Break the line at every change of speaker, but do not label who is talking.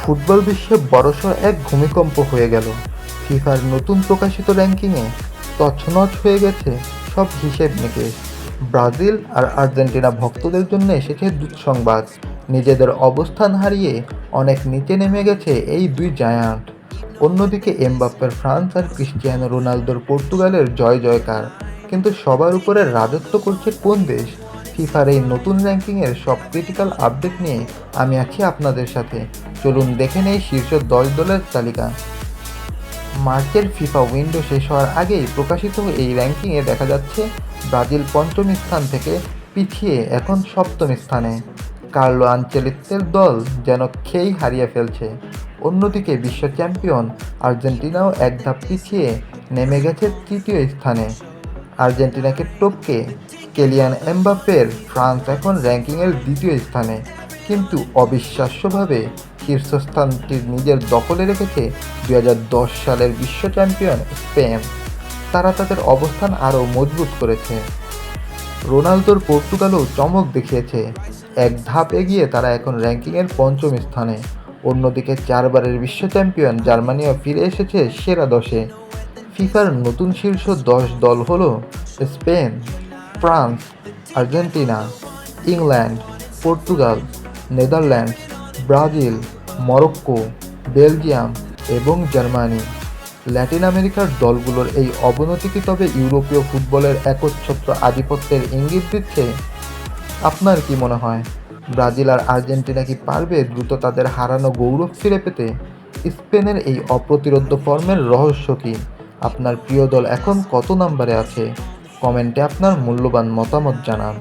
Football বিশ্বে বড়সড় এক ভূমিকম্প হয়ে গেল। ফিফার নতুন প্রকাশিত র্যাঙ্কিংয়ে তছনছ হয়ে গেছে সব হিসেব নিকেশ। ব্রাজিল আর আর্জেন্টিনা ভক্তদের জন্য এসেছে দুঃসংবাদ। নিজেদের অবস্থান হারিয়ে অনেক নিচে নেমে গেছে এই দুই জায়ান্ট। অন্যদিকে এমবাপ্পের ফ্রান্স আর ক্রিস্টিয়ানো রোনালদোর পর্তুগালের জয় জয়কার। কিন্তু সবার উপরে রাজত্ব করছে কোন দেশ? ফিফার এই নতুন র্যাঙ্কিংয়ের সব ক্রিটিক্যাল আপডেট নিয়ে আমি আছি আপনাদের সাথে। চলুন দেখে নেই শীর্ষ 10 দলের তালিকা। মার্চের ফিফা উইন্ডো শেষ হওয়ার আগেই প্রকাশিত এই র্যাঙ্কিংয়ে দেখা যাচ্ছে ব্রাজিল পঞ্চম স্থান থেকে পিছিয়ে এখন সপ্তম স্থানে। কার্লো আনচেলত্তির দল যেন খেই হারিয়ে ফেলছে। অন্যদিকে বিশ্ব চ্যাম্পিয়ন আর্জেন্টিনাও এক ধাপ পিছিয়ে নেমে গেছে তৃতীয় স্থানে। আর্জেন্টিনাকে টপকে কেলিয়ান এমবাপ্পের ফ্রান্স এখন র্যাঙ্কিংয়ের দ্বিতীয় স্থানে, কিন্তু অবিশ্বাস্যভাবে শীর্ষস্থানটি নিজের দখলে রেখেছে 2010 সালের বিশ্ব চ্যাম্পিয়ন স্পেন। তারা তাদের অবস্থান আরও মজবুত করেছে। রোনালদোর পর্তুগালও চমক দেখিয়েছে, এক ধাপ এগিয়ে তারা এখন র্যাঙ্কিংয়ের পঞ্চম স্থানে। অন্যদিকে 4বারের বিশ্ব চ্যাম্পিয়ন জার্মানিও ফিরে এসেছে সেরা 10-এ। ফিফার নতুন শীর্ষ 10 দল হল Spain, France, Argentina, England, Portugal, Netherlands, Brazil, Morocco, Belgium এবং জার্মানি। ল্যাটিন আমেরিকার দলগুলোর এই অবনতি কি তবে ইউরোপীয় ফুটবলের একচ্ছত্র আধিপত্যের ইঙ্গিত দিচ্ছে? আপনার কি মনে হয়, ব্রাজিল আর আর্জেন্টিনা কি পারবে দ্রুত তাদের হারানো গৌরব ফিরে পেতে? স্পেনের এই অপ্রতিরোধ্য ফর্মের রহস্য কী? আপনার প্রিয় দল এখন কত নম্বরে আছে? কমেন্টে আপনার মূল্যবান মতামত জানান।